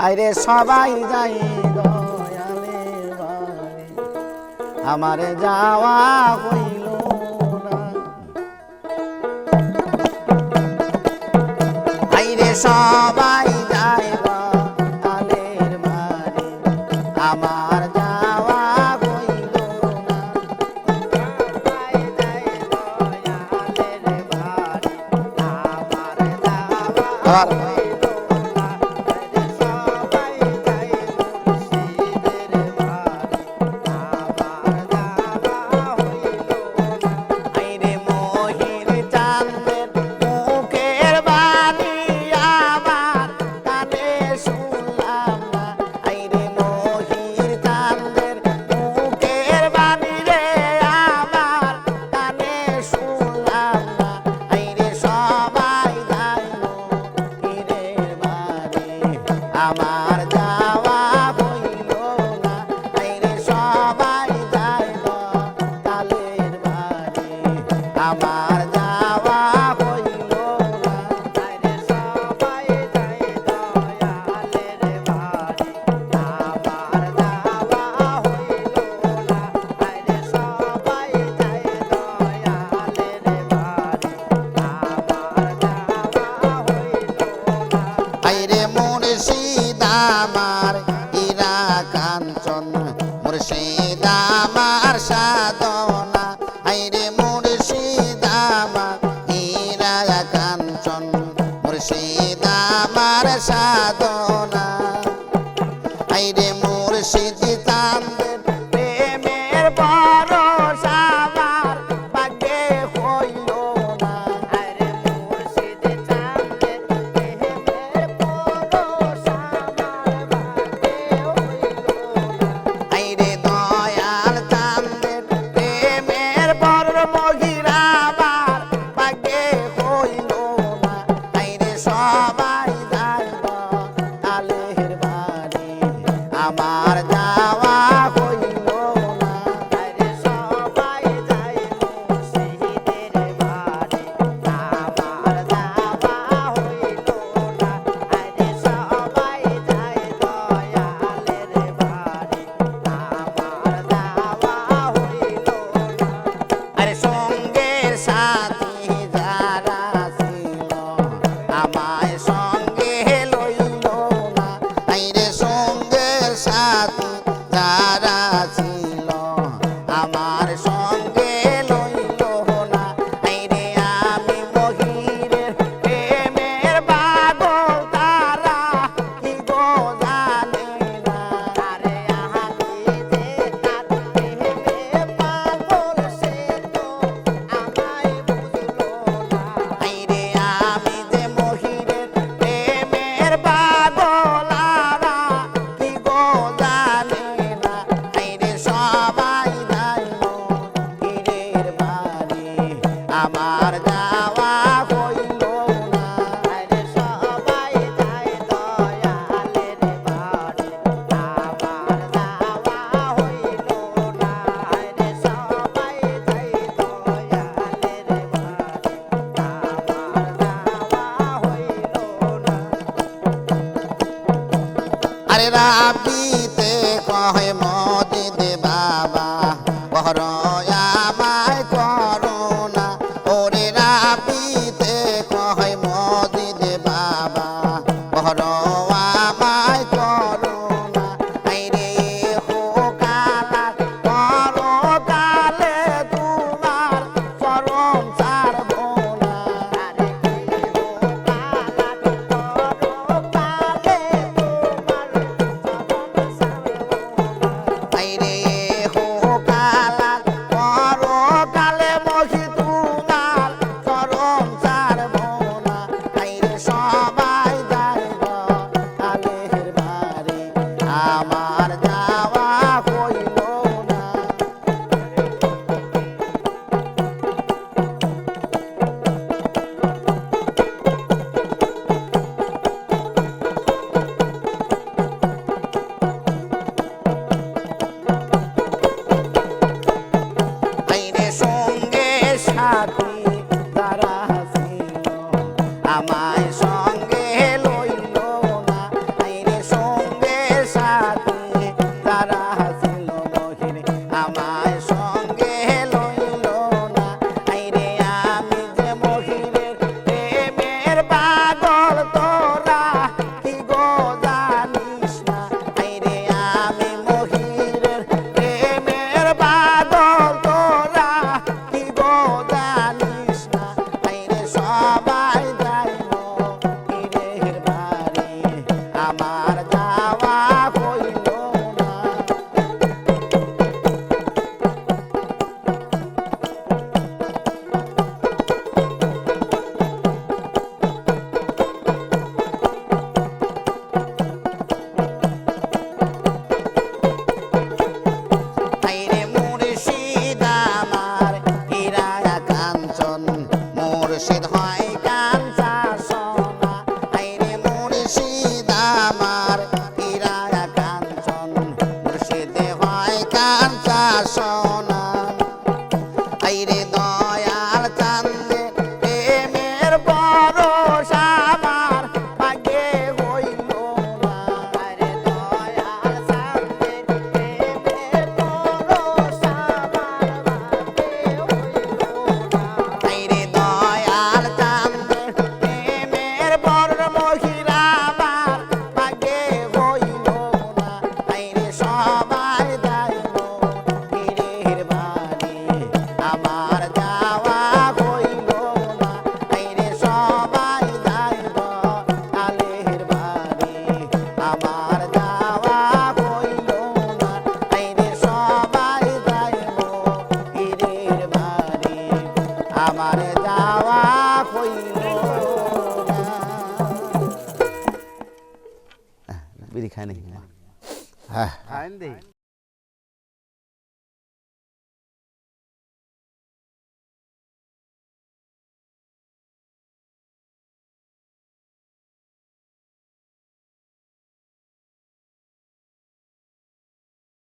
আইরে সবাই যাই দয়ালের বাড়ি, আমারে যাওয়া হইল না। আইরে সবাই যাই দয়ালের বাড়ি, আমার যাওয়া হইল না। সবাই যাই দয়ালের বাড়ি, আমার যাওয়া হইল না। আমার যাওয়া হইল না। আইরে সবাই যাই দয়ালের বাড়ি, আমার যাওয়া হইল না। আইরে সবাই যাই দয়ালের বাড়ি, আমার যাওয়া হইল না। আইরে সবাই যাই দয়ালের বাড়ি, আমার যাওয়া হইল না। আইরে মুর্শিদ আমার হীরা কাঞ্চন, মুর্শিদ আমার সাধনা। আইরে মুর্শিদ আমার হীরা কাঞ্চন, মুর্শিদ আমার সাধনা। আইরে মুর্শিদ চাঁদের প্রেমের ভরসা আমার ভাগ্যে হইল না। আইরে মুর্শিদ চাঁদের প্রেমের ভরসা আমার ভাগ্যে হইল না। আইরে দয়াল চাঁদের প্রেমের বর মহিরা আমার ভাগ্যে হইল না। আইরে সবাই যাই দয়ালের বাড়ি, আমার যাওয়া হইল না। আইরে সবাই যাই মুর্শিদের বাড়ি, আমার যাওয়া হইল না। আইরে সবাই যাই দয়ালের বাড়ি, আমার যাওয়া হইল না। আরে সঙ্গের সাথী যারা ছিল, আমায় সঙ্গে লইল না। আইরে সঙ্গের সাথী যারা ছিল, আমার সঙ্গে লইল না। আইরে আমি মহিরের প্রেমের পাগল, তারা কি গো জানে না। আরে আমি যে তার প্রেমের পাগল, সে তো আমায় বুঝলো না। আইরে আমি যে মহিরের প্রেমের পাগল, আরা কি গো জানে না। আইরে সবাই যাই মহিরের বাড়ি, আমার যাওয়া হইল না। আইরে সবাই যাই দয়ালের বাড়ি, আমার যাওয়া হইল না। আইরে সবাই যাই দয়ালের বাড়ি, আমার যাওয়া হইল না। আরে রাবিতে কহে মজিদ বাবা, বহর আমায় করুণা। ওরে রাবিতে কহে মজিদ বাবা, বহর আমায় করুণা। আইরে হোকালার পরকালে তোমার চরণ ছাড়ব না। আরে হোকালার পরকালে তোমার চরণ ছাড়ব না। আমার যাওয়া হইল না। আইরে মুর্শিদ আমার হীরা কাঞ্চন, মুর্শিদ হয় কাঞ্চা সোনা। আইরে মুর্শিদ আমার হীরা কাঞ্চন, মুর্শিদ হয় কাঞ্চা সোনা। আইরে দয়াল চাঁদে প্রেমের পরশ আমার ভাগ্যে হইল না। আরে দয়াল চাঁদে প্রেমের পরশ আমার ভাগ্যে হইল না। আইরে দয়াল চাঁদে প্রেমের পরশ মহিলা আমার ভাগ্যে হইল না। আইরে সবাই যাইব পীরের বাড়ি, আমার যাওয়া হইল না। আইরে সবাই যাইব আলের বাড়ি, আমার যাওয়া হইল না। আইরে সবাই যাইব পীরের বাড়ি, আমার যাওয়া হইল না। বিড়ি খায় নাকি? হ্যাঁ খাইন দেই